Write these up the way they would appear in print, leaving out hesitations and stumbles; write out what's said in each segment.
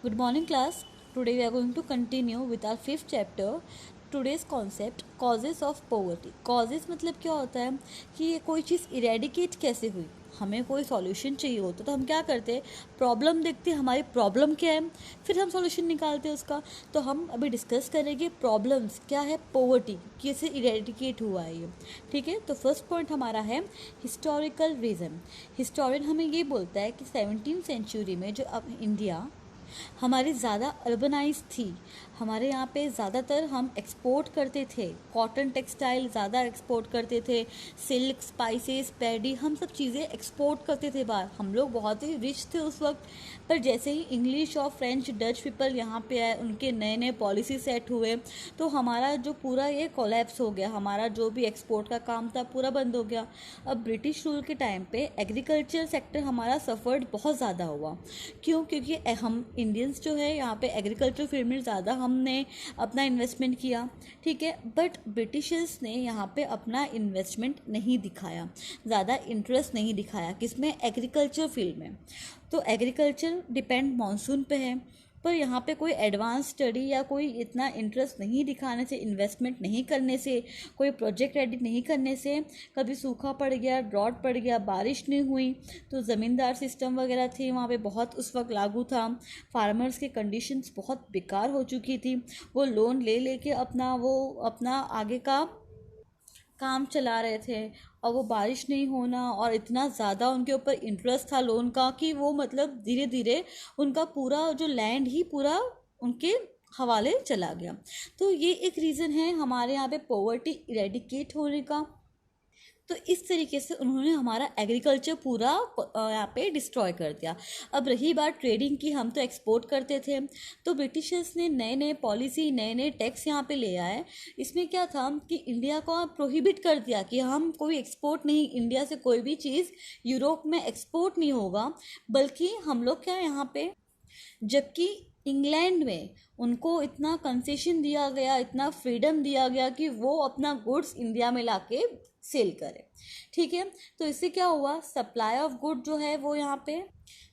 Good morning, class. Today we are going to continue with our fifth chapter. Today's concept causes of poverty. Causes मतलब क्या होता है कि ये कोई चीज़ इरेडिकेट कैसे हुई. हमें कोई सॉल्यूशन चाहिए होता तो हम क्या करते हैं, प्रॉब्लम देखते हैं हमारी प्रॉब्लम क्या है, फिर हम सॉल्यूशन निकालते हैं उसका. तो हम अभी डिस्कस करेंगे प्रॉब्लम्स क्या है, पोवर्टी कैसे इरेडिकेट हुआ है ये. ठीक है, तो फर्स्ट पॉइंट हमारा है हिस्टोरिकल रीज़न. हिस्टोरियन हमें ये बोलता है कि 17th सेंचुरी में जो अब इंडिया हमारी ज़्यादा अर्बनाइज थी, हमारे यहाँ पे ज़्यादातर हम एक्सपोर्ट करते थे, कॉटन टेक्सटाइल ज़्यादा एक्सपोर्ट करते थे, सिल्क, स्पाइसेस, पैडी, हम सब चीज़ें एक्सपोर्ट करते थे बाहर. हम लोग बहुत ही रिच थे उस वक्त. पर जैसे ही इंग्लिश और फ्रेंच डच पीपल यहाँ पे आए, उनके नए नए पॉलिसी सेट हुए, तो हमारा जो पूरा ये कोलैप्स हो गया, हमारा जो भी एक्सपोर्ट का काम था पूरा बंद हो गया. अब ब्रिटिश रूल के टाइम पे एग्रीकल्चर सेक्टर हमारा सफ़र्ड बहुत ज़्यादा हुआ. क्यों? क्योंकि हम इंडियंस जो है यहाँ पे एग्रीकल्चर फील्ड में ज़्यादा हमने अपना इन्वेस्टमेंट किया. ठीक है, बट ब्रिटिशर्स ने यहाँ पे अपना इन्वेस्टमेंट नहीं दिखाया, ज़्यादा इंटरेस्ट नहीं दिखाया किसमें, एग्रीकल्चर फील्ड में. तो एग्रीकल्चर डिपेंड मानसून पे है, पर यहाँ पे कोई एडवांस स्टडी या कोई इतना इंटरेस्ट नहीं दिखाने से, इन्वेस्टमेंट नहीं करने से, कोई प्रोजेक्ट रेडी नहीं करने से, कभी सूखा पड़ गया, ड्रॉट पड़ गया, बारिश नहीं हुई, तो ज़मींदार सिस्टम वगैरह थी वहाँ पे बहुत उस वक्त लागू था. फार्मर्स की कंडीशंस बहुत बेकार हो चुकी थी, वो लोन ले लेके अपना आगे का काम चला रहे थे, और वो बारिश नहीं होना और इतना ज़्यादा उनके ऊपर इंटरेस्ट था लोन का कि वो मतलब धीरे धीरे उनका पूरा जो लैंड ही पूरा उनके हवाले चला गया. तो ये एक रीज़न है हमारे यहाँ पे पॉवर्टी इरेडिकेट होने का. तो इस तरीके से उन्होंने हमारा एग्रीकल्चर पूरा यहाँ पे डिस्ट्रॉय कर दिया. अब रही बात ट्रेडिंग की, हम तो एक्सपोर्ट करते थे, तो ब्रिटिशर्स ने नए नए पॉलिसी, नए नए टैक्स यहाँ पे ले आए. इसमें क्या था कि इंडिया को प्रोहिबिट कर दिया कि हम कोई एक्सपोर्ट नहीं, इंडिया से कोई भी चीज़ यूरोप में एक्सपोर्ट नहीं होगा, बल्कि हम लोग क्या यहाँ पे, जबकि इंग्लैंड में उनको इतना कंसेशन दिया गया, इतना फ्रीडम दिया गया कि वो अपना गुड्स इंडिया में लाके सेल करें. ठीक है, तो इससे क्या हुआ, सप्लाई ऑफ गुड जो है वो यहाँ पे,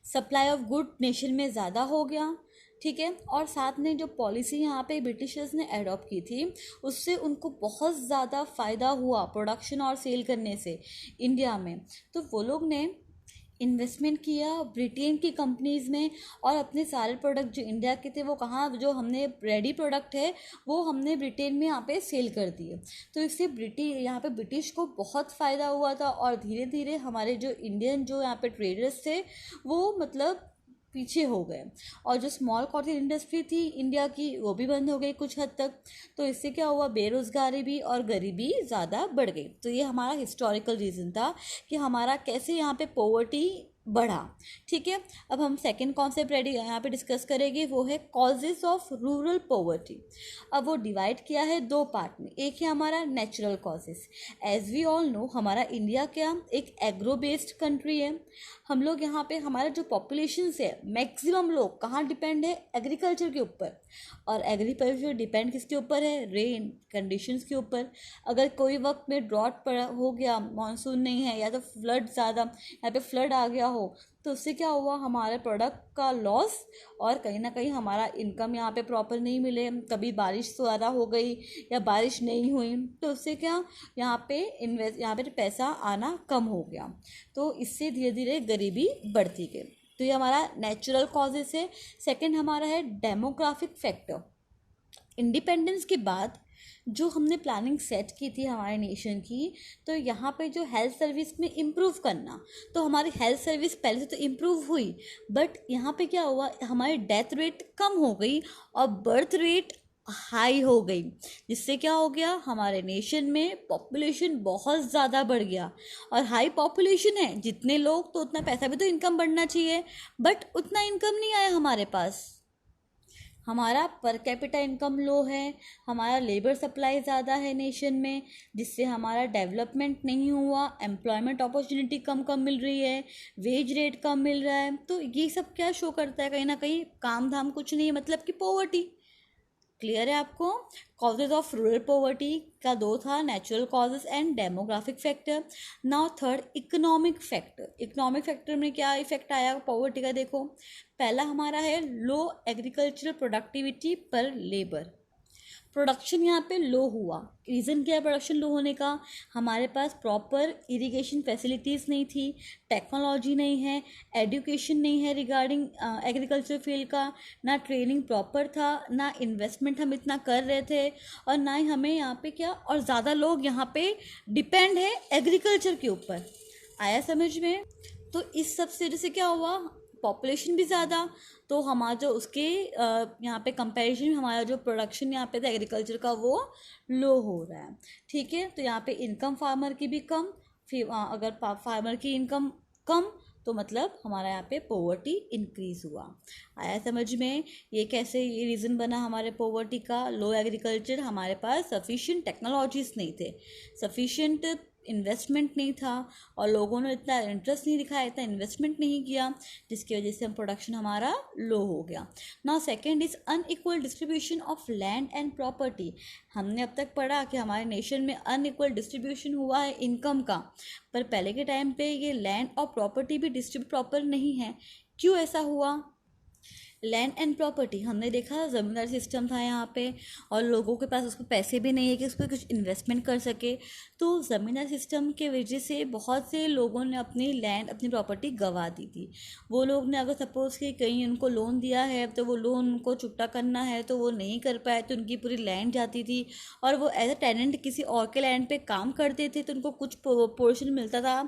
सप्लाई ऑफ गुड नेशन में ज़्यादा हो गया. ठीक है, और साथ में जो पॉलिसी यहाँ पे ब्रिटिशर्स ने एडॉप्ट की थी, उससे उनको बहुत ज़्यादा फ़ायदा हुआ प्रोडक्शन और सेल करने से इंडिया में. तो वो लोग ने इन्वेस्टमेंट किया ब्रिटेन की कंपनीज़ में, और अपने सारे प्रोडक्ट जो इंडिया के थे वो कहाँ, जो हमने रेडी प्रोडक्ट है वो हमने ब्रिटेन में यहाँ पे सेल कर दिए. तो इससे यहाँ पे ब्रिटिश को बहुत फ़ायदा हुआ था, और धीरे धीरे हमारे जो इंडियन जो यहाँ पे ट्रेडर्स थे वो मतलब पीछे हो गए, और जो स्मॉल कॉटन इंडस्ट्री थी इंडिया की वो भी बंद हो गई कुछ हद तक. तो इससे क्या हुआ, बेरोज़गारी भी और गरीबी ज़्यादा बढ़ गई. तो ये हमारा हिस्टोरिकल रीज़न था कि हमारा कैसे यहाँ पे पॉवर्टी बढ़ा. ठीक है, अब हम सेकंड कॉन्सेप्ट रेडी यहाँ पे डिस्कस करेंगे, वो है कॉजेज ऑफ रूरल पॉवर्टी. अब वो डिवाइड किया है दो पार्ट में. एक है हमारा natural causes. As we all know हमारा इंडिया क्या एक एग्रो बेस्ड कंट्री है. हम लोग यहाँ पे हमारा जो पॉपुलेशन है, मैक्सिमम लोग कहाँ डिपेंड है, एग्रीकल्चर के ऊपर. और एग्रीकल्चर डिपेंड किसके ऊपर है, रेन कंडीशंस के ऊपर. अगर कोई वक्त में ड्रॉट पड़ा हो गया, मानसून नहीं है, या तो फ्लड ज़्यादा यहाँ पे फ्लड आ गया हो, तो उससे क्या हुआ, हमारे प्रोडक्ट का लॉस, और कहीं ना कहीं हमारा इनकम यहाँ पे प्रॉपर नहीं मिले. कभी बारिश ज़्यादा हो गई या बारिश नहीं हुई, तो उससे क्या यहाँ पे पैसा आना कम हो गया. तो इससे धीरे धीरे गरीबी बढ़ती गई. तो ये हमारा नेचुरल कॉजेस है. सेकंड हमारा है डेमोग्राफिक फैक्टर. इंडिपेंडेंस के बाद जो हमने प्लानिंग सेट की थी हमारे नेशन की, तो यहाँ पे जो हेल्थ सर्विस में इम्प्रूव करना, तो हमारी हेल्थ सर्विस पहले से तो इम्प्रूव हुई, बट यहाँ पे क्या हुआ, हमारी डेथ रेट कम हो गई और बर्थ रेट हाई हो गई. जिससे क्या हो गया, हमारे नेशन में पॉपुलेशन बहुत ज़्यादा बढ़ गया. और हाई पॉपुलेशन है, जितने लोग तो उतना पैसा भी तो इनकम बढ़ना चाहिए, बट उतना इनकम नहीं आया हमारे पास. हमारा पर कैपिटा इनकम लो है, हमारा लेबर सप्लाई ज़्यादा है नेशन में, जिससे हमारा डेवलपमेंट नहीं हुआ. एम्प्लॉयमेंट अपॉर्चुनिटी कम कम मिल रही है, वेज रेट कम मिल रहा है. तो ये सब क्या शो करता है, कहीं ना कहीं काम धाम कुछ नहीं है, मतलब कि पॉवर्टी. क्लियर है आपको। कॉजेज ऑफ रूरल पॉवर्टी का दो था, natural causes and demographic factor. Now third, economic factor. Economic factor में क्या इफेक्ट आया पॉवर्टी का, देखो पहला हमारा है लो एग्रीकल्चरल प्रोडक्टिविटी पर लेबर। प्रोडक्शन यहाँ पे लो हुआ। रीज़न क्या है प्रोडक्शन लो होने का? हमारे पास प्रॉपर इरिगेशन फैसिलिटीज़ नहीं थी, टेक्नोलॉजी नहीं है, एजुकेशन नहीं है रिगार्डिंग एग्रीकल्चर फील्ड का, ना ट्रेनिंग प्रॉपर था, ना इन्वेस्टमेंट हम इतना कर रहे थे, और ना ही हमें यहाँ पे क्या, और ज़्यादा लोग यहाँ पे डिपेंड है एग्रीकल्चर के ऊपर। आया समझ में? तो इस सब से जैसे क्या हुआ, पॉपुलेशन भी ज़्यादा, तो हमारा जो उसके यहाँ पे कंपैरिजन में हमारा जो प्रोडक्शन यहाँ पे था एग्रीकल्चर का वो लो हो रहा है। ठीक है, तो यहाँ पे इनकम फार्मर की भी कम, फिर अगर फार्मर की इनकम कम तो मतलब हमारा यहाँ पे पोवर्टी इंक्रीज हुआ। आया समझ में? ये कैसे ये रीज़न बना हमारे पोवर्टी का? लो एग्रीकल्चर, हमारे पास सफिशिएंट टेक्नोलॉजीज नहीं थे, सफिशिएंट इन्वेस्टमेंट नहीं था, और लोगों ने इतना इंटरेस्ट नहीं दिखाया, इतना इन्वेस्टमेंट नहीं किया, जिसकी वजह से हम प्रोडक्शन हमारा लो हो गया। Now second is unequal distribution of land and property. हमने अब तक पढ़ा कि हमारे नेशन में अनइक्वल डिस्ट्रीब्यूशन हुआ है इनकम का, पर पहले के टाइम पे ये लैंड और प्रॉपर्टी भी डिस्ट्रीब्यूट प्रॉपर नहीं है। क्यों ऐसा हुआ? लैंड एंड प्रॉपर्टी हमने देखा ज़मींदारी सिस्टम था यहाँ पे, और लोगों के पास उसको पैसे भी नहीं है कि उसको कुछ इन्वेस्टमेंट कर सके, तो ज़मींदारी सिस्टम के वजह से बहुत से लोगों ने अपनी लैंड, अपनी प्रॉपर्टी गंवा दी थी। वो लोग ने अगर सपोज़ कि कहीं उनको लोन दिया है तो वो लोन उनको चुकता करना है तो वो नहीं कर पाए, तो उनकी पूरी लैंड जाती थी, और वो एज अ टेनेंट किसी और के लैंड पे काम करते थे, तो उनको कुछ पोर्शन मिलता था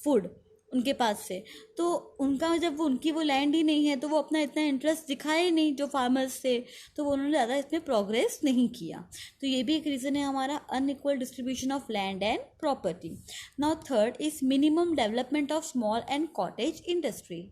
फूड उनके पास से। तो उनका जब वो उनकी वो लैंड ही नहीं है तो वो अपना इतना इंटरेस्ट दिखाए नहीं जो फार्मर्स थे, तो वो उन्होंने ज़्यादा इसमें प्रोग्रेस नहीं किया। तो ये भी एक रीज़न है हमारा unequal distribution of land and property. Now third is minimum development of small and cottage industry.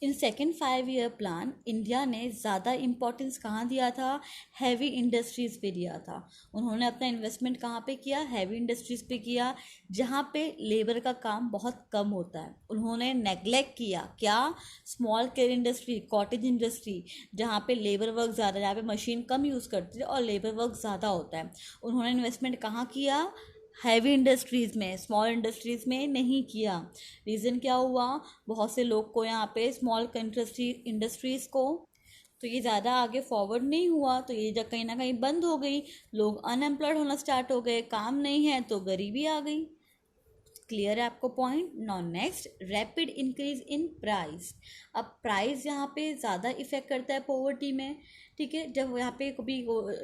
In second 5 year plan India ने ज़्यादा इम्पोर्टेंस कहाँ दिया था? हैवी इंडस्ट्रीज़ पे दिया था। उन्होंने अपना इन्वेस्टमेंट कहाँ पे किया? हैवी इंडस्ट्रीज़ पे किया, जहाँ पे लेबर का काम बहुत कम होता है। उन्होंने नेग्लेक्ट किया क्या? Small scale industry, cottage industry, जहाँ पे लेबर वर्क ज़्यादा, जहाँ पे मशीन कम यूज़ करती है और लेबर वर्क ज़्यादा होता है। उन्होंने इन्वेस्टमेंट कहाँ किया? हैवी इंडस्ट्रीज़ में, स्मॉल इंडस्ट्रीज़ में नहीं किया। रीज़न क्या हुआ? बहुत से लोग को यहाँ पे स्मॉल इंडस्ट्रीज़ को, तो ये ज़्यादा आगे फॉरवर्ड नहीं हुआ, तो ये जब कहीं ना कहीं बंद हो गई, लोग अनएम्प्लॉयड होना स्टार्ट हो गए, काम नहीं है तो गरीबी आ गई। क्लियर है आपको point? Now next, rapid increase in price. अब प्राइस यहाँ पे ज़्यादा इफेक्ट करता है पॉवर्टी में। ठीक है, जब यहाँ पे कभी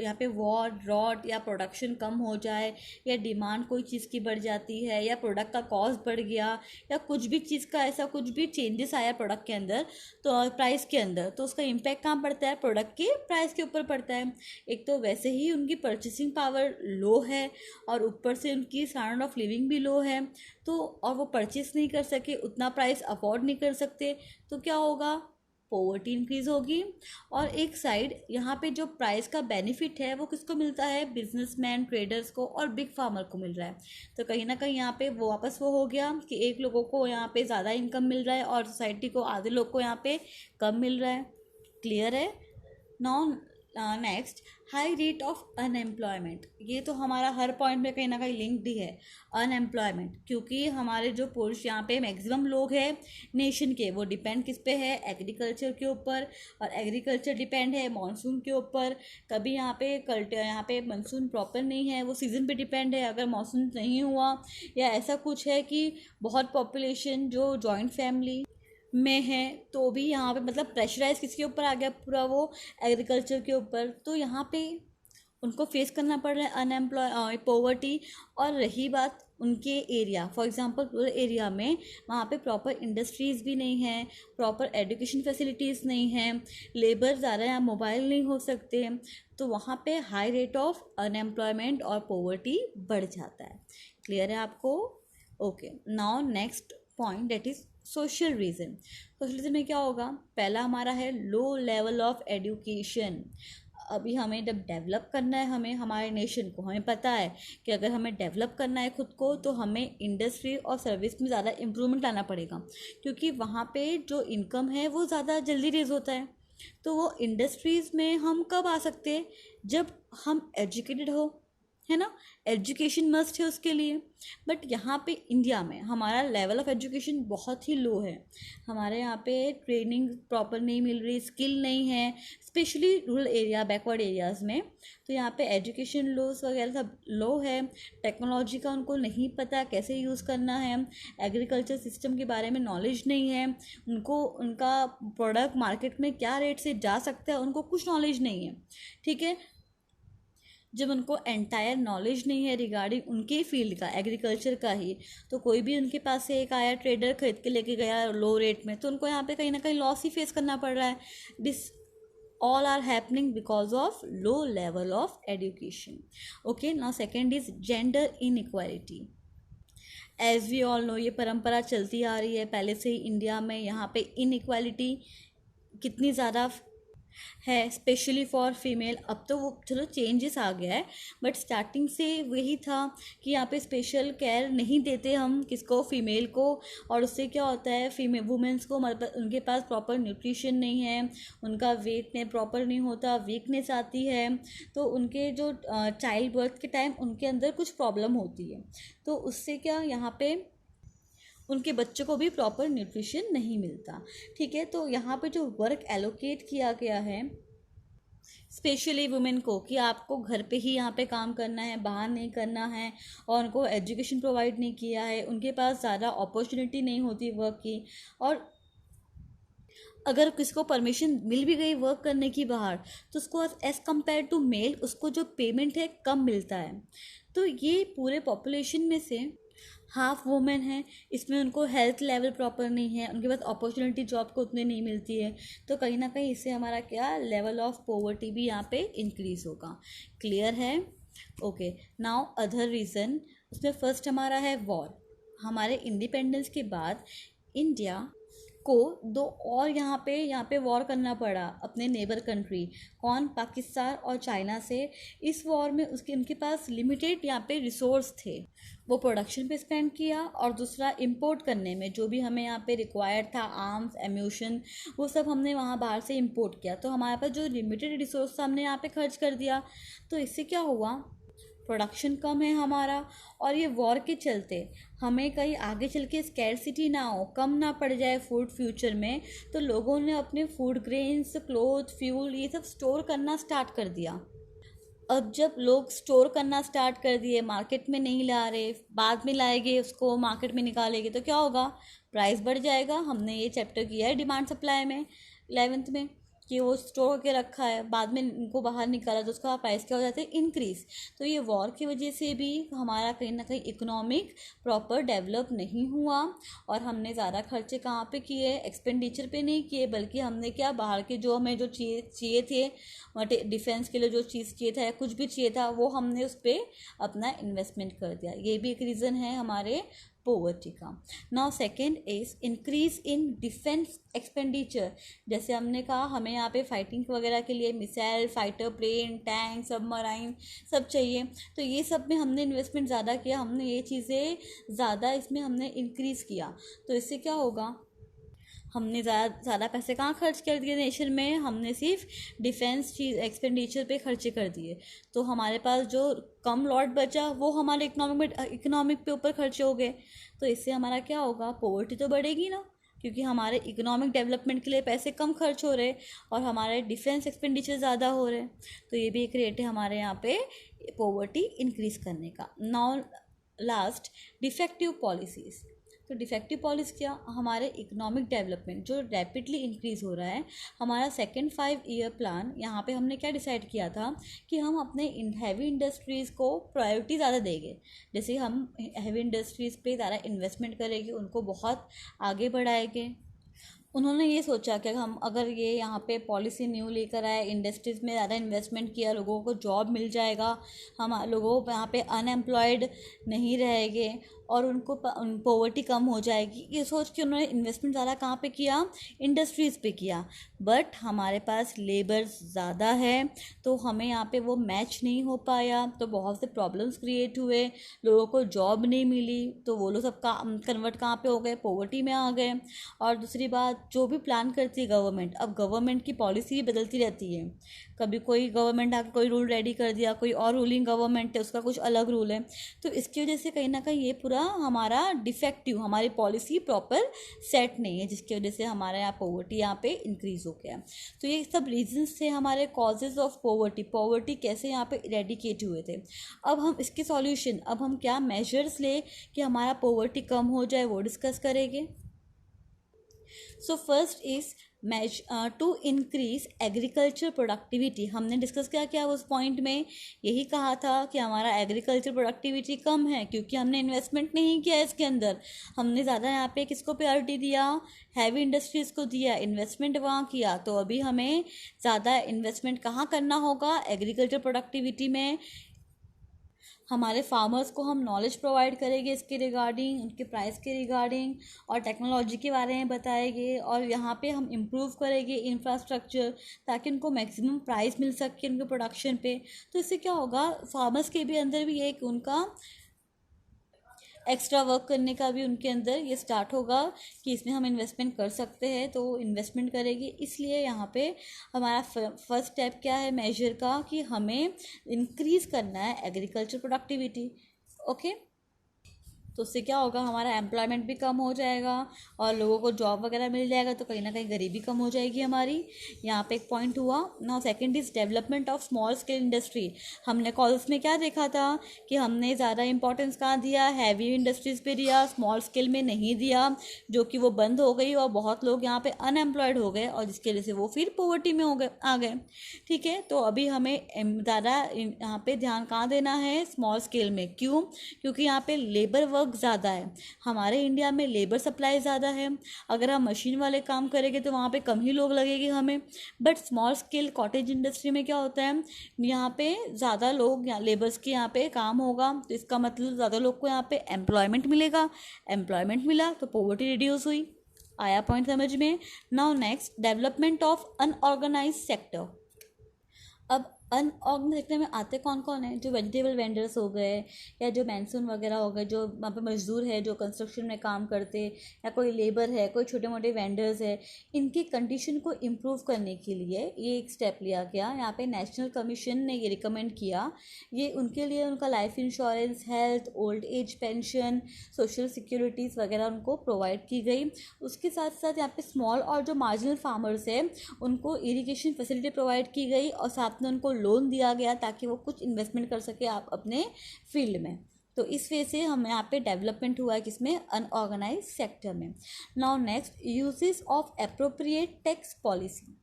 यहाँ पे वॉर ड्रॉट या प्रोडक्शन कम हो जाए, या डिमांड कोई चीज़ की बढ़ जाती है, या प्रोडक्ट का कॉस्ट बढ़ गया, या कुछ भी चीज़ का ऐसा कुछ भी चेंजेस आया प्रोडक्ट के अंदर, तो प्राइस के अंदर, तो उसका इम्पैक्ट कहाँ पड़ता है? प्रोडक्ट के प्राइस के ऊपर पड़ता है। एक तो वैसे ही उनकी परचेसिंग पावर लो है, और ऊपर से उनकी स्टैंडर्ड ऑफ लिविंग भी लो है, तो और वो परचेस नहीं कर सके, उतना प्राइस अफोर्ड नहीं कर सकते, तो क्या होगा? पॉवर्टी इंक्रीज होगी। और एक साइड यहाँ पे जो प्राइस का बेनिफिट है वो किसको मिलता है? बिजनेसमैन, ट्रेडर्स को और बिग फार्मर को मिल रहा है। तो कहीं ना कहीं यहाँ पे वो वापस वो हो गया कि एक लोगों को यहाँ पे ज़्यादा इनकम मिल रहा है और सोसाइटी को, आधे लोग को यहाँ पे कम मिल रहा है। क्लियर है? Now next, high rate of unemployment. ये तो हमारा हर पॉइंट में कहीं ना कहीं लिंक्ड ही है, अनएम्प्लॉयमेंट, क्योंकि हमारे जो पुरुष यहाँ पे मैक्सिमम लोग हैं नेशन के, वो डिपेंड किस पे है? एग्रीकल्चर के ऊपर, और एग्रीकल्चर डिपेंड है मानसून के ऊपर। कभी यहाँ पे मानसून प्रॉपर नहीं है, वो सीज़न पे डिपेंड है। अगर मानसून नहीं हुआ, या ऐसा कुछ है कि बहुत पॉपुलेशन जो जॉइंट फैमिली में है, तो भी यहाँ पे मतलब प्रेशराइज किसके ऊपर आ गया? पूरा वो एग्रीकल्चर के ऊपर। तो यहाँ पे उनको फेस करना पड़ रहा है पॉवर्टी। और रही बात उनके area, for example rural area में, वहाँ पे प्रॉपर इंडस्ट्रीज़ भी नहीं है, प्रॉपर एजुकेशन फैसिलिटीज़ नहीं है, लेबर ज़्यादा यहाँ मोबाइल नहीं हो सकते, तो वहाँ पे हाई रेट ऑफ अनएम्प्लॉयमेंट और पॉवर्टी बढ़ जाता है। क्लियर है आपको? Okay, now next point, that is social reason. Social reason में क्या होगा? पहला हमारा है लो लेवल ऑफ एजुकेशन। अभी हमें जब डेवलप करना है, हमें हमारे नेशन को, हमें पता है कि अगर हमें डेवलप करना है खुद को, तो हमें इंडस्ट्री और सर्विस में ज़्यादा इम्प्रूवमेंट लाना पड़ेगा, क्योंकि वहाँ पे जो इनकम है वो ज़्यादा जल्दी रेज होता है। तो वो इंडस्ट्रीज़ में हम कब आ सकते हैं, जब हम एजुकेटेड हो, है ना। एजुकेशन मस्ट है उसके लिए। बट यहाँ पे इंडिया में हमारा लेवल ऑफ एजुकेशन बहुत ही लो है। हमारे यहाँ पे ट्रेनिंग प्रॉपर नहीं मिल रही, स्किल नहीं है, specially rural area, backward areas में। तो यहाँ पे एजुकेशन लोस वगैरह सब लो है। टेक्नोलॉजी का उनको नहीं पता कैसे यूज़ करना है, एग्रीकल्चर सिस्टम के बारे में नॉलेज नहीं है उनको, उनका प्रोडक्ट मार्केट में क्या रेट से जा सकता है उनको कुछ नॉलेज नहीं है। ठीक है, जब उनको एंटायर नॉलेज नहीं है रिगार्डिंग उनके फील्ड का, एग्रीकल्चर का ही, तो कोई भी उनके पास से एक आया ट्रेडर खरीद के लेके गया लो रेट में, तो उनको यहाँ पे कहीं ना कहीं लॉस ही फेस करना पड़ रहा है। This all are happening because of low level of education. Okay, now second is gender inequality. As we all know, ये परंपरा चलती आ रही है पहले से ही इंडिया में। यहाँ पे इनइक्वालिटी कितनी ज़्यादा है, स्पेशली फॉर फीमेल। अब तो वो चलो चेंजेस आ गया है, बट स्टार्टिंग से वही था कि यहाँ पे स्पेशल केयर नहीं देते हम किसको, फीमेल को। और उससे क्या होता है, फीमेल वुमेंस को उनके पास प्रॉपर न्यूट्रिशन नहीं है, उनका वेट में प्रॉपर नहीं होता, वीकनेस आती है। तो उनके जो चाइल्ड बर्थ के टाइम उनके अंदर कुछ प्रॉब्लम होती है। तो उससे क्या, यहाँ पे उनके बच्चों को भी प्रॉपर न्यूट्रिशन नहीं मिलता। ठीक है, तो यहाँ पे जो वर्क एलोकेट किया गया है स्पेशली वुमेन को, कि आपको घर पे ही यहाँ पे काम करना है, बाहर नहीं करना है, और उनको एजुकेशन प्रोवाइड नहीं किया है, उनके पास ज़्यादा अपॉर्चुनिटी नहीं होती वर्क की। और अगर किसको परमिशन मिल भी गई वर्क करने की बाहर, तो उसको एज़ कम्पेयर टू मेल उसको जो पेमेंट है कम मिलता है। तो ये पूरे पॉपुलेशन में से हाफ वुमेन है, इसमें उनको हेल्थ लेवल प्रॉपर नहीं है, उनके पास अपॉर्चुनिटी जॉब को उतनी नहीं मिलती है। तो कहीं ना कहीं इससे हमारा क्या लेवल ऑफ पॉवर्टी भी यहाँ पे इंक्रीज होगा। क्लियर है? ओके, नाउ अदर रीज़न, उसमें फर्स्ट हमारा है वॉर। हमारे इंडिपेंडेंस के बाद इंडिया को दो और यहाँ पे वॉर करना पड़ा अपने नेबर कंट्री, कौन, पाकिस्तान और चाइना से। इस वॉर में उनके पास लिमिटेड यहाँ पे रिसोर्स थे, वो प्रोडक्शन पे स्पेंड किया, और दूसरा इंपोर्ट करने में जो भी हमें यहाँ पे रिक्वायर्ड था, आर्म्स, एम्यूशन, वो सब हमने वहाँ बाहर से इंपोर्ट किया। तो हमारे पास जो लिमिटेड रिसोर्स था हमने यहाँ पे खर्च कर दिया। तो इससे क्या हुआ, प्रोडक्शन कम है हमारा, और ये वॉर के चलते हमें कहीं आगे चल के स्कैरसिटी ना हो, कम ना पड़ जाए फूड फ्यूचर में, तो लोगों ने अपने फूड ग्रेन्स, क्लोथ, फ्यूल ये सब स्टोर करना स्टार्ट कर दिया। अब जब लोग स्टोर करना स्टार्ट कर दिए, मार्केट में नहीं ला रहे, बाद में लाएंगे उसको, मार्केट में निकालेंगे, तो क्या होगा, प्राइस बढ़ जाएगा। हमने ये चैप्टर किया है डिमांड सप्लाई में 11th में, कि वो स्टोर करके रखा है, बाद में इनको बाहर निकाला तो उसका प्राइस क्या हो जाता है, इंक्रीज। तो ये वॉर की वजह से भी हमारा कहीं ना कहीं इकोनॉमिक प्रॉपर डेवलप नहीं हुआ, और हमने ज़्यादा खर्चे कहाँ पे किए, एक्सपेंडिचर पे नहीं किए, बल्कि हमने क्या, बाहर के जो हमें जो चाहिए थे, डिफेंस के लिए जो चीज़ चाहिए था या कुछ भी चाहिए था, वो हमने उस पर अपना इन्वेस्टमेंट कर दिया। ये भी एक रीज़न है हमारे पोवर्टी का। Now second is increase in defence expenditure. जैसे हमने कहा हमें यहाँ पे फाइटिंग वगैरह के लिए missile, fighter plane, tank, submarine सब चाहिए, तो ये सब में हमने इन्वेस्टमेंट ज़्यादा किया, हमने ये चीज़ें ज़्यादा इसमें हमने इंक्रीज़ किया। तो इससे क्या होगा, हमने ज़्यादा पैसे कहाँ खर्च कर दिए नेशन में, हमने सिर्फ डिफेंस चीज़ एक्सपेंडिचर पे खर्चे कर दिए। तो हमारे पास जो कम लॉट बचा वो हमारे इकोनॉमिक पे ऊपर खर्चे हो गए। तो इससे हमारा क्या होगा, पॉवर्टी तो बढ़ेगी ना, क्योंकि हमारे इकोनॉमिक डेवलपमेंट के लिए पैसे कम खर्च हो रहे और हमारे डिफेंस एक्सपेंडिचर ज़्यादा हो रहे। तो ये भी एक रेट है हमारे यहाँ पे पॉवर्टी इंक्रीज़ करने का। Now last, defective policies. तो डिफेक्टिव पॉलिसी क्या, हमारे इकोनॉमिक डेवलपमेंट जो रैपिडली इंक्रीज़ हो रहा है। हमारा सेकेंड 5 ईयर प्लान, यहाँ पे हमने क्या डिसाइड किया था कि हम अपने हैवी इंडस्ट्रीज़ को प्रायोरिटी ज़्यादा देंगे। जैसे हम हैवी इंडस्ट्रीज़ पे ज़्यादा इन्वेस्टमेंट करेंगे, उनको बहुत आगे बढ़ाएंगे। उन्होंने ये सोचा कि हम अगर ये यहाँ पे पॉलिसी न्यू लेकर आए, इंडस्ट्रीज़ में ज़्यादा इन्वेस्टमेंट किया, लोगों को जॉब मिल जाएगा, हम लोगों यहाँ पे अनएम्प्लॉयड नहीं रहेंगे, और उनको पॉवर्टी कम हो जाएगी, ये सोच के उन्होंने इन्वेस्टमेंट ज़्यादा कहाँ पे किया, इंडस्ट्रीज़ पे किया। बट हमारे पास लेबर ज़्यादा है तो हमें यहाँ पे वो मैच नहीं हो पाया, तो बहुत से प्रॉब्लम्स क्रिएट हुए, लोगों को जॉब नहीं मिली, तो वो लोग सब का कन्वर्ट कहाँ पे हो गए, पॉवर्टी में आ गए। और दूसरी बात, जो भी प्लान करती है गवर्नमेंट, अब गवर्नमेंट की पॉलिसी भी बदलती रहती है, कभी कोई गवर्नमेंट आकर कोई रूल रेडी कर दिया, कोई और रूलिंग गवर्नमेंट है उसका कुछ अलग रूल है, तो इसकी वजह से कहीं ना कहीं ये पूरा हमारा डिफेक्टिव, हमारी पॉलिसी प्रॉपर सेट नहीं है, जिसकी वजह से हमारे यहाँ पॉवर्टी यहाँ पे इंक्रीज़ हो गया। तो ये सब रीजंस थे हमारे कॉजेज़ ऑफ पॉवर्टी, पॉवर्टी कैसे यहाँ पे इरेडिकेट हुए थे। अब हम इसके सॉल्यूशन, अब हम क्या मेजर्स ले कि हमारा पॉवर्टी कम हो जाए, वो डिस्कस करेंगे। So first is to increase agriculture productivity. हमने डिस्कस क्या किया उस पॉइंट में, यही कहा था कि हमारा एग्रीकल्चर प्रोडक्टिविटी कम है क्योंकि हमने इन्वेस्टमेंट नहीं किया इसके अंदर। हमने ज़्यादा यहाँ पे किसको प्रायोरिटी दिया, हैवी इंडस्ट्रीज़ को दिया, इन्वेस्टमेंट वहाँ किया। तो अभी हमें ज़्यादा इन्वेस्टमेंट कहाँ करना होगा, एग्रीकल्चर प्रोडक्टिविटी में। हमारे फार्मर्स को हम नॉलेज प्रोवाइड करेंगे इसके रिगार्डिंग, उनके प्राइस के रिगार्डिंग, और टेक्नोलॉजी के बारे में बताएंगे, और यहाँ पे हम इम्प्रूव करेंगे इंफ्रास्ट्रक्चर ताकि उनको मैक्सिमम प्राइस मिल सके उनके प्रोडक्शन पे। तो इससे क्या होगा, फार्मर्स के भी अंदर भी एक उनका एक्स्ट्रा वर्क करने का भी उनके अंदर ये स्टार्ट होगा कि इसमें हम इन्वेस्टमेंट कर सकते हैं, तो इन्वेस्टमेंट करेगी। इसलिए यहाँ पे हमारा फर्स्ट स्टेप क्या है मेजर का, कि हमें इंक्रीज़ करना है एग्रीकल्चर प्रोडक्टिविटी। ओके, तो उससे क्या होगा, हमारा एम्प्लॉयमेंट भी कम हो जाएगा और लोगों को जॉब वगैरह मिल जाएगा, तो कहीं ना कहीं गरीबी कम हो जाएगी हमारी। यहाँ पे एक पॉइंट हुआ ना। Second is development of small scale industry. हमने कॉल्स में क्या देखा था कि हमने ज़्यादा इंपॉर्टेंस कहाँ दिया, हैवी इंडस्ट्रीज़ पे दिया, स्मॉल स्केल में नहीं दिया, जो कि वो बंद हो गई और बहुत लोग यहाँ पे अनएम्प्लॉयड हो गए, और जिसकी वजह से वो फिर पॉवर्टी में हो गए, आ गए। ठीक है, तो अभी हमें ज़्यादा यहाँ पे ध्यान कहाँ देना है, स्मॉल स्केल में। क्यों? क्योंकि यहाँ पे लेबर वर्क ज़्यादा है, हमारे इंडिया में लेबर सप्लाई ज़्यादा है। अगर हम मशीन वाले काम करेंगे तो वहाँ पे कम ही लोग लगेंगे हमें। But small scale cottage industry में क्या होता है, यहाँ पे ज़्यादा लोग, यहाँ लेबर्स के यहाँ पे काम होगा, तो इसका मतलब ज़्यादा लोग को यहाँ पे एम्प्लॉयमेंट मिलेगा। एम्प्लॉयमेंट मिला तो पॉवर्टी रिड्यूस हुई। आया पॉइंट समझ में? Now next, development of unorganise sector. अब अनऑर्गेनाइज सेक्टर में आते कौन कौन है, जो वेजिटेबल वेंडर्स हो गए, या जो मैनसून वगैरह हो गए, जो वहाँ पे मजदूर है, जो कंस्ट्रक्शन में काम करते, या कोई लेबर है, कोई छोटे मोटे वेंडर्स है, इनकी कंडीशन को इम्प्रूव करने के लिए ये एक स्टेप लिया गया। यहाँ पे नेशनल कमीशन ने ये रिकमेंड किया, ये उनके लिए उनका life insurance, health, old age pension, social securities वगैरह उनको प्रोवाइड की गई। उसके साथ साथ यहाँ पे स्मॉल और जो मार्जिनल फार्मर्स है उनको इरिगेशन फैसिलिटी प्रोवाइड की गई, और साथ में उनको लोन दिया गया ताकि वो कुछ इन्वेस्टमेंट कर सके आप अपने फील्ड में। तो इस वजह से हम यहाँ पे डेवलपमेंट हुआ है किसमें, अनऑर्गेनाइज सेक्टर में। Now next, uses of appropriate tax policy.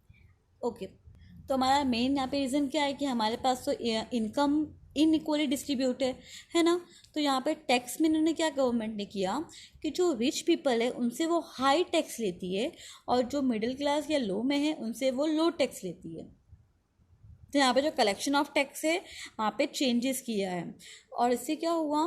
Okay, तो हमारा मेन यहाँ पे रीज़न क्या है कि हमारे पास तो इनकम इनइक्वली डिस्ट्रीब्यूट है ना। तो यहाँ पे टैक्स में इन्होंने क्या गवर्नमेंट ने किया कि जो रिच पीपल है उनसे वो हाई टैक्स लेती है, और जो मिडिल क्लास या लो में है उनसे वो लो टैक्स लेती है। तो यहाँ पे जो कलेक्शन ऑफ टैक्स है वहाँ पे चेंजेस किया है, और इससे क्या हुआ,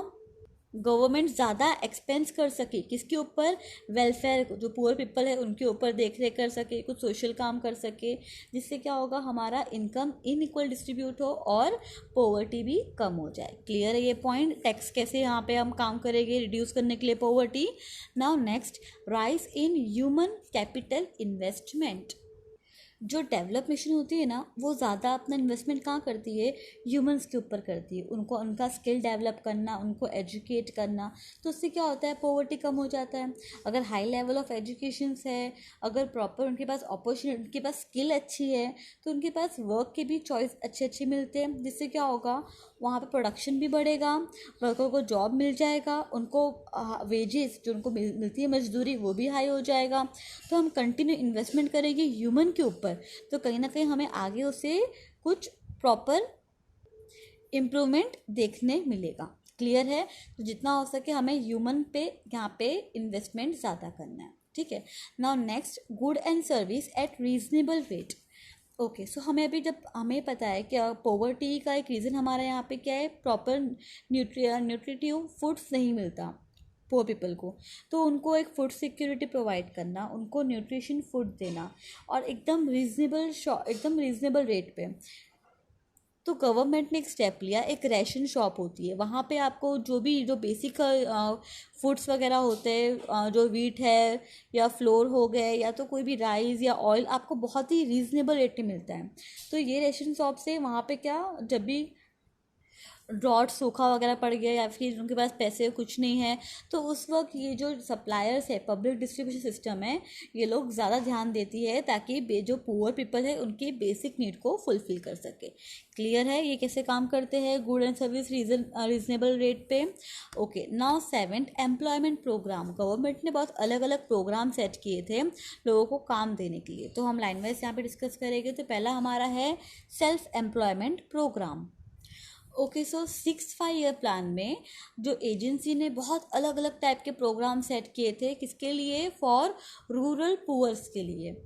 गवर्नमेंट ज़्यादा एक्सपेंस कर सके किसके ऊपर, वेलफेयर, जो पुअर पीपल है उनके ऊपर देख रेख कर सके, कुछ सोशल काम कर सके, जिससे क्या होगा, हमारा इनकम इनइक्वल डिस्ट्रीब्यूट हो और पॉवर्टी भी कम हो जाए। क्लियर है ये पॉइंट, टैक्स कैसे यहाँ पे हम काम करेंगे रिड्यूस करने के लिए poverty. Now next, rise in human capital investment. जो डेवलप नेशन होती है ना, वो ज़्यादा अपना इन्वेस्टमेंट कहाँ करती है, ह्यूमंस के ऊपर करती है, उनको उनका स्किल डेवलप करना, उनको एजुकेट करना। तो उससे क्या होता है, पॉवर्टी कम हो जाता है। अगर हाई लेवल ऑफ एजुकेशन है, अगर प्रॉपर उनके पास अपॉर्चुनिटी, उनके पास स्किल अच्छी है, तो उनके पास वर्क के भी चॉइस अच्छे अच्छे मिलते हैं, जिससे क्या होगा, वहाँ पे प्रोडक्शन भी बढ़ेगा, वर्कर को जॉब मिल जाएगा, उनको वेजेस जो उनको मिलती है मजदूरी वो भी हाई हो जाएगा। तो हम कंटिन्यू इन्वेस्टमेंट करेंगे ह्यूमन के ऊपर, तो कहीं ना कहीं हमें आगे उससे कुछ प्रॉपर इम्प्रूवमेंट देखने मिलेगा। क्लियर है? तो जितना हो सके हमें ह्यूमन पे यहाँ पे इन्वेस्टमेंट ज़्यादा करना है। ठीक है, now next, good and service at reasonable rate. Okay, so हमें अभी जब हमें पता है कि पॉवर्टी का एक रीज़न हमारे यहाँ पे क्या है, प्रॉपर न्यूट्रिटिव फूड्स नहीं मिलता, पुअर पीपल को, तो उनको एक फूड सिक्योरिटी प्रोवाइड करना, उनको न्यूट्रिशन फूड देना और एकदम रीजनेबल रेट पे। तो गवर्नमेंट ने एक स्टेप लिया, एक रेशन शॉप होती है, वहाँ पे आपको जो बेसिक फूड्स वगैरह होते हैं, जो वीट है या फ्लोर हो गए या तो कोई भी राइस या ऑयल, आपको बहुत ही रीज़नेबल रेट में मिलता है। तो ये रेशन शॉप से वहाँ पे क्या, जब भी ड्रॉट सूखा वगैरह पड़ गया या फिर उनके पास पैसे कुछ नहीं है, तो उस वक्त ये जो सप्लायर्स है, पब्लिक डिस्ट्रीब्यूशन सिस्टम है, ये लोग ज़्यादा ध्यान देती है ताकि जो पुअर पीपल है उनके बेसिक नीड को फुलफिल कर सके। क्लियर है ये कैसे काम करते हैं, good and service reasonable rate पे। Okay, now 7th, employment programme. Government ने बहुत अलग अलग प्रोग्राम सेट किए थे लोगों को काम देने के लिए, तो हम लाइन वाइज यहाँ पे डिस्कस करेंगे। तो पहला हमारा है सेल्फ एम्प्लॉयमेंट प्रोग्राम। ओके, सो 6 5 ईयर प्लान में जो एजेंसी ने बहुत अलग अलग टाइप के प्रोग्राम सेट किए थे, किसके लिए, फॉर रूरल पुअर्स के लिए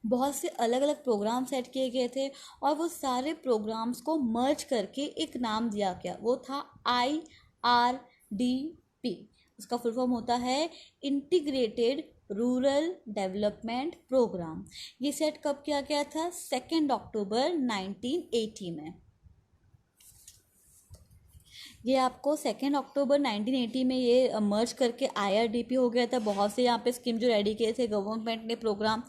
बहुत से अलग अलग प्रोग्राम सेट किए गए थे और वो सारे प्रोग्राम्स को मर्ज करके एक नाम दिया गया, वो था IRDP। उसका फुल फॉर्म होता है इंटीग्रेटेड रूरल डेवलपमेंट प्रोग्राम। ये सेट कब किया गया था, 2 अक्टूबर 1980 में। ये आपको 2 अक्टूबर 1980 में ये मर्ज करके IRDP हो गया था। बहुत से यहाँ पे स्कीम जो रेडी किए थे गवर्नमेंट ने प्रोग्राम,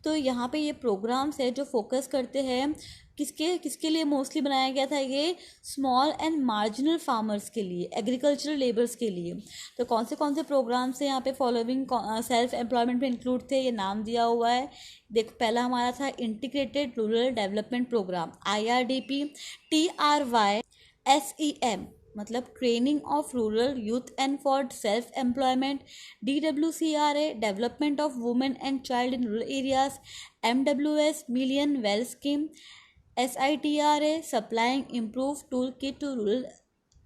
तो यहाँ पे ये प्रोग्राम्स है जो फोकस करते हैं किसके किसके लिए मोस्टली बनाया गया था, ये स्मॉल एंड मार्जिनल फार्मर्स के लिए, एग्रीकल्चरल लेबर्स के लिए। तो कौन से प्रोग्राम्स हैं यहाँ पे फॉलोइंग सेल्फ एम्प्लॉयमेंट में इंक्लूड थे, ये नाम दिया हुआ है। देखो, पहला हमारा था integrated rural development programme IRDP। TRYSEM मतलब training of rural youth and for self employment. DWCRA development of women and child in rural areas. MWS million well scheme. SITRA supplying improve tool kit to rural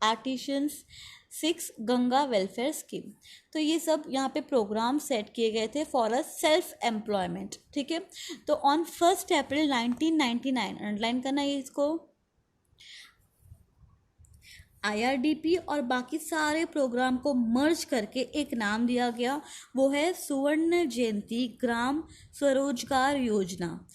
artisans. 6 Ganga welfare scheme. तो ये सब यहाँ पे programme set किए गए थे for a self employment. ठीक है, तो ऑन 1 अप्रैल 1999, अंडरलाइन करना है इसको, IRDP और बाकी सारे प्रोग्राम को मर्ज करके एक नाम दिया गया, वो है सुवर्ण जयंती ग्राम स्वरोजगार योजना।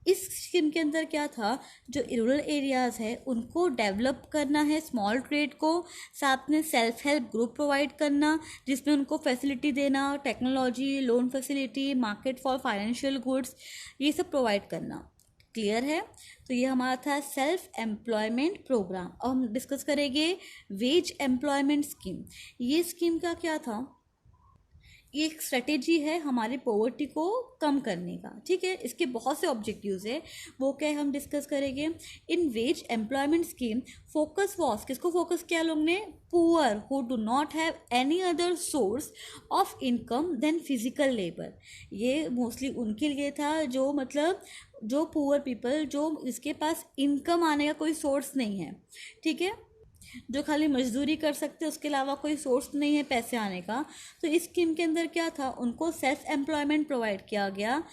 इस स्कीम के अंदर क्या था, जो रूरल एरियाज़ है उनको डेवलप करना है, स्मॉल ट्रेड को, साथ में सेल्फ हेल्प ग्रुप प्रोवाइड करना जिसमें उनको फैसिलिटी देना, technology, loan facility, market for financial goods, ये सब प्रोवाइड करना। क्लियर है, तो ये हमारा था सेल्फ एम्प्लॉयमेंट प्रोग्राम। अब हम डिस्कस करेंगे वेज एम्प्लॉयमेंट स्कीम। ये स्कीम का क्या था, ये एक स्ट्रेटेजी है हमारी पॉवर्टी को कम करने का। ठीक है, इसके बहुत से ऑब्जेक्टिव्स है, वो क्या हम डिस्कस करेंगे। In wage employment scheme focus was, किसको फोकस किया लोग ने, poor who do not have any other source of income then physical labour. ये मोस्टली उनके लिए था जो मतलब जो पुअर पीपल जो इसके पास इनकम आने का कोई सोर्स नहीं है। ठीक है, जो खाली मजदूरी कर सकते हैं, उसके अलावा कोई सोर्स नहीं है पैसे आने का। तो इस स्कीम के अंदर क्या था, उनको सेल्फ एम्प्लॉयमेंट प्रोवाइड किया गया।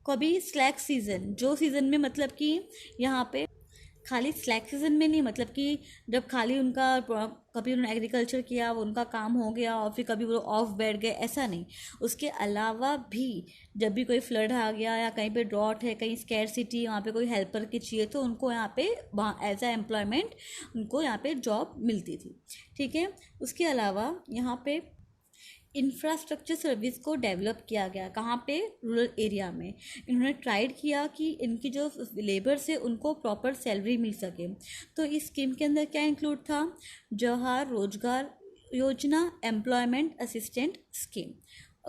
कभी स्लैक सीजन, जो सीज़न में मतलब कि यहाँ पे खाली स्लैक सीजन में नहीं, मतलब कि जब खाली उनका कभी उन्होंने एग्रीकल्चर किया, वो उनका काम हो गया और फिर कभी वो ऑफ बैठ गए, ऐसा नहीं। उसके अलावा भी जब भी कोई फ्लड आ गया या कहीं पे ड्रॉट है, कहीं स्कैरसिटी, वहाँ पे कोई हेल्पर की चाहिए, तो उनको यहाँ पे एज अ एम्प्लॉयमेंट उनको यहाँ पे जॉब मिलती थी। ठीक है, उसके अलावा यहाँ पे इंफ्रास्ट्रक्चर सर्विस को डेवलप किया गया, कहाँ पे, रूरल एरिया में। इन्होंने ट्राइड किया कि इनकी जो लेबर्स है उनको प्रॉपर सैलरी मिल सके। तो इस स्कीम के अंदर क्या इंक्लूड था, जवाहर रोजगार योजना, employment assistant scheme.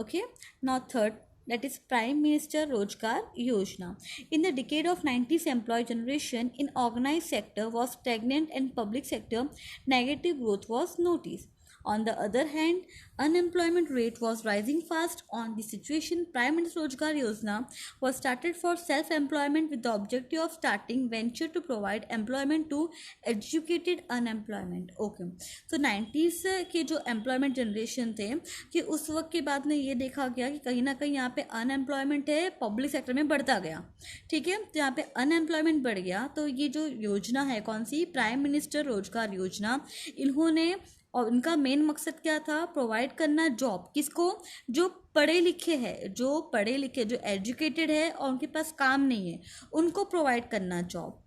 Okay, now third, that is Prime Minister Rozgar Yojana. In the decade of 90s, employee generation in organized sector was stagnant and public sector negative growth was noticed. On the other hand, unemployment rate was rising fast. On the situation, Prime Minister Rozgar Yojana was started for self-employment with the objective of starting venture to provide employment to educated unemployment. Okay, तो 90s के जो employment generation थे कि उस वक्त के बाद में ये देखा गया कि कहीं ना कहीं यहाँ पे अनएम्प्लॉयमेंट है पब्लिक सेक्टर में बढ़ता गया। ठीक है, तो यहाँ पे अनएम्प्लॉयमेंट बढ़ गया, तो ये जो योजना है कौन सी, प्राइम मिनिस्टर रोजगार योजना, इन्होंने और इनका मेन मकसद क्या था, प्रोवाइड करना जॉब, किसको, जो पढ़े लिखे हैं, जो एजुकेटेड है और उनके पास काम नहीं है, उनको प्रोवाइड करना जॉब।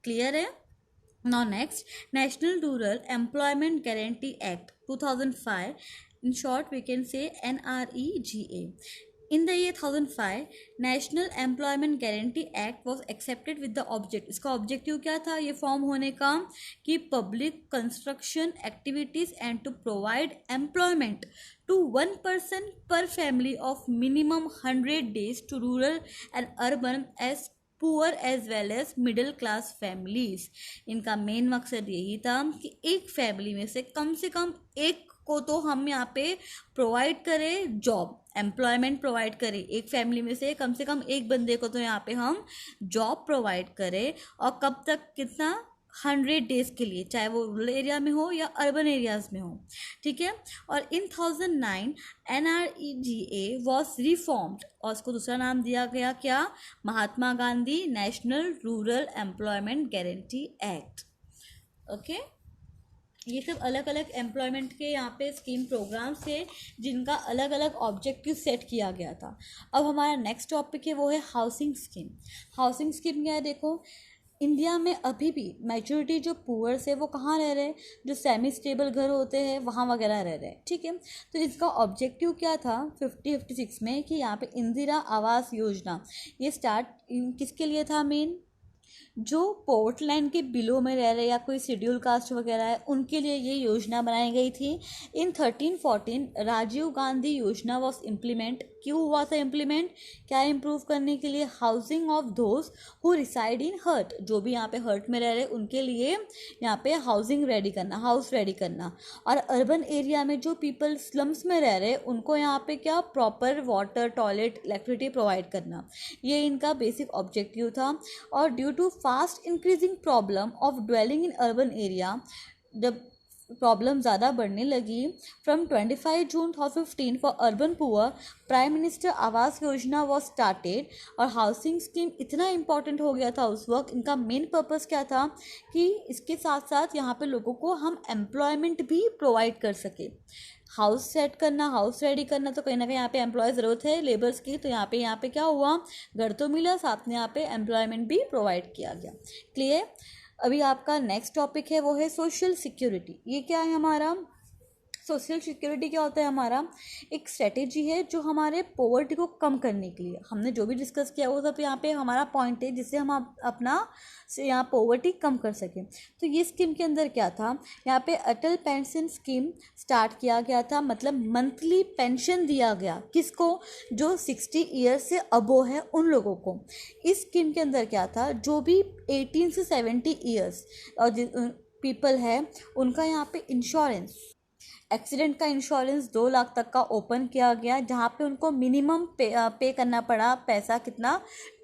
क्लियर है। Now next, national rural employment guarantee act 2005, in short we can say NREGA. In the year 2005, National Employment Guarantee Act was accepted with the object, इसका ऑब्जेक्टिव क्या था ये फॉर्म होने का, कि public construction activities and to provide employment to one person per family of minimum 100 days to rural and urban as poor as well as middle class families. इनका main मकसद यही था कि एक फैमिली में से कम एक को तो हम यहाँ पे प्रोवाइड करें जॉब, एम्प्लॉयमेंट प्रोवाइड करें, एक फैमिली में से कम एक बंदे को तो यहाँ पे हम जॉब प्रोवाइड करें। और कब तक, कितना, 100 डेज के लिए, चाहे वो रूरल एरिया में हो या अर्बन एरियाज में हो, ठीक है। और इन 2009 NREGA वॉज रिफॉर्म्ड और उसको दूसरा नाम दिया गया क्या, Mahatma Gandhi national rural employment guarantee act. Okay, ये सब अलग अलग एम्प्लॉयमेंट के यहाँ पे स्कीम प्रोग्राम्स थे जिनका अलग अलग ऑब्जेक्टिव सेट किया गया था। अब हमारा नेक्स्ट टॉपिक है वो है हाउसिंग स्कीम। हाउसिंग स्कीम क्या है, देखो इंडिया में अभी भी मेजोरिटी जो पुअर्स है वो कहाँ रह रहे हैं, जो सेमी स्टेबल घर होते हैं वहाँ वगैरह रह रहे हैं, ठीक है। तो इसका ऑब्जेक्टिव क्या था 56 में, कि यहाँ पे इंदिरा आवास योजना ये स्टार्ट किसके लिए था, मेन जो पोर्टलैंड के बिलो में रह रहे या कोई शेड्यूल कास्ट वगैरह है उनके लिए ये योजना बनाई गई थी। इन 1314 राजीव गांधी योजना वॉज इम्प्लीमेंट, क्यों हुआ था इम्प्लीमेंट, क्या इम्प्रूव करने के लिए, housing of those who reside in hut, जो भी यहाँ पे हर्ट में रह रहे उनके लिए यहाँ पे हाउसिंग रेडी करना, हाउस रेडी करना। और अर्बन एरिया में जो पीपल स्लम्स में रह रहे उनको यहाँ पे क्या, proper water, toilet, electricity provide करना, ये इनका बेसिक ऑब्जेक्टिव था। और due to fast increasing problem of dwelling in urban area, जब प्रॉब्लम ज़्यादा बढ़ने लगी, from 25 June 2015 for urban poor prime minister Awas Yojana was started. और हाउसिंग स्कीम इतना इम्पॉर्टेंट हो गया था उस वक्त, इनका मेन पर्पस क्या था कि इसके साथ साथ यहाँ पे लोगों को हम एम्प्लॉयमेंट भी प्रोवाइड कर सके। हाउस सेट करना, हाउस रेडी करना, तो कहीं ना कहीं यहाँ पे एम्प्लॉय ज़रूरत है लेबर्स की, तो यहाँ पे क्या हुआ, घर तो मिला, साथ में यहाँ पे एम्प्लॉयमेंट भी प्रोवाइड किया गया। क्लियर। अभी आपका नेक्स्ट टॉपिक है वो है सोशल सिक्योरिटी। ये क्या है हमारा, सोशल सिक्योरिटी क्या होता है, हमारा एक स्ट्रेटेजी है जो हमारे पॉवर्टी को कम करने के लिए, हमने जो भी डिस्कस किया वो सब यहाँ पे हमारा पॉइंट है जिससे हम अपना यहाँ पॉवर्टी कम कर सकें। तो ये स्कीम के अंदर क्या था, यहाँ पे अटल पेंशन स्कीम स्टार्ट किया गया था, मतलब मंथली पेंशन दिया गया, किसको, जो 60 ईयर्स से अबो है उन लोगों को। इस स्कीम के अंदर क्या था, जो भी 18 से 70 ईयर्स और पीपल है उनका यहाँ पे इंश्योरेंस, एक्सीडेंट का इंश्योरेंस 2 लाख तक का ओपन किया गया, जहाँ पे उनको मिनिमम पे करना पड़ा पैसा, कितना,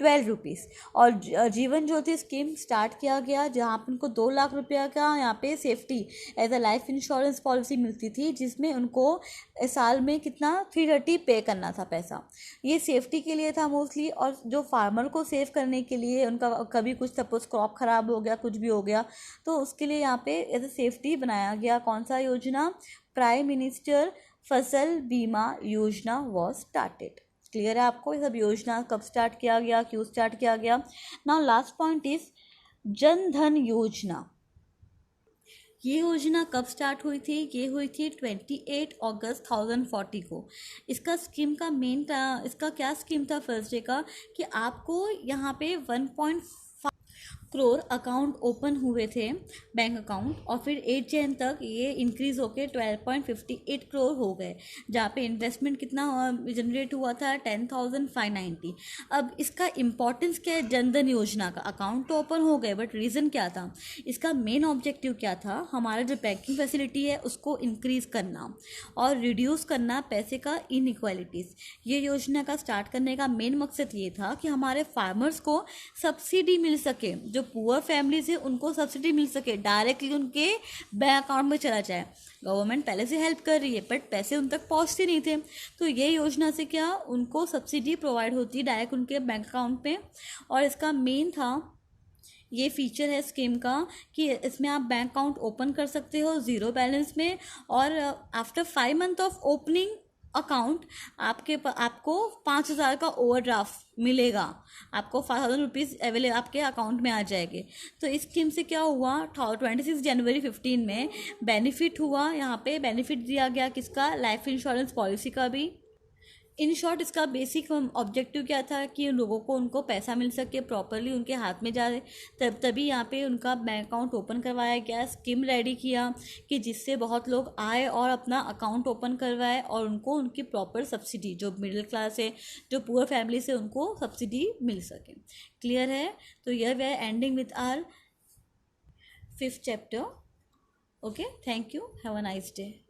12 रुपीज़। और जीवन ज्योति स्कीम स्टार्ट किया गया जहाँ पे उनको 2 लाख रुपया का यहाँ पे safety as a life insurance policy मिलती थी, जिसमें उनको साल में कितना 330 पे करना था पैसा। ये सेफ्टी के लिए था मोस्टली, और जो फार्मर को सेव करने के लिए, उनका कभी कुछ सपोज क्रॉप ख़राब हो गया, कुछ भी हो गया, तो उसके लिए यहाँ पे एज अ सेफ्टी बनाया गया। कौन सा योजना, प्राइम मिनिस्टर फसल बीमा योजना वॉज स्टार्टेड। क्लियर है आपको ये सब योजना कब स्टार्ट किया गया, क्यों स्टार्ट किया गया। Now last point is Jan Dhan योजना। ये योजना कब स्टार्ट हुई थी, ये हुई थी 28 अगस्त 2040 को। इसका स्कीम का इसका क्या स्कीम था फर्स्ट डे का, कि आपको यहाँ पे 1.5 करोड़ अकाउंट ओपन हुए थे, बैंक अकाउंट, और फिर 8 जन तक ये इंक्रीज़ होके 12.58 करोड़ हो गए, जहाँ पे इन्वेस्टमेंट कितना जनरेट हुआ था 10,590। अब इसका इम्पॉर्टेंस क्या है, जनधन योजना का अकाउंट तो ओपन हो गए, बट रीज़न क्या था, इसका मेन ऑब्जेक्टिव क्या था, हमारा जो बैंकिंग फैसिलिटी है उसको इंक्रीज़ करना और रिड्यूस करना पैसे का इनइक्वालिटीज़। ये योजना का स्टार्ट करने का मेन मकसद ये था कि हमारे फार्मर्स को सब्सिडी मिल सके, जो पुअर फैमिलीज है उनको सब्सिडी मिल सके, डायरेक्टली उनके बैंक अकाउंट में चला जाए। गवर्नमेंट पहले से हेल्प कर रही है बट पैसे उन तक पहुंचते नहीं थे, तो ये योजना से क्या उनको सब्सिडी प्रोवाइड होती है डायरेक्ट उनके बैंक अकाउंट पे। और इसका मेन था ये फीचर है स्कीम का कि इसमें आप बैंक अकाउंट ओपन कर सकते हो ज़ीरो बैलेंस में, और after 5 month of opening account आपको 5,000 का ओवरड्राफ्ट मिलेगा। आपको 5,000 रुपीज़ अवेलेबल आपके अकाउंट में आ जाएंगे। तो इस स्कीम से क्या हुआ, 26 जनवरी 15 में बेनिफिट हुआ। यहाँ पे बेनिफिट दिया गया किसका, लाइफ इंश्योरेंस पॉलिसी का भी। इन शॉर्ट इसका बेसिक ऑब्जेक्टिव क्या था कि लोगों को उनको पैसा मिल सके प्रॉपरली उनके हाथ में जा रहे, तभी यहाँ पे उनका बैंक अकाउंट ओपन करवाया गया, स्कीम रेडी किया कि जिससे बहुत लोग आए और अपना अकाउंट ओपन करवाए और उनको उनकी प्रॉपर सब्सिडी, जो मिडिल क्लास है, जो पुअर फैमिली से, उनको सब्सिडी मिल सके। क्लियर है? तो यह we are ending with our 5th chapter. Okay, thank you, have a nice day.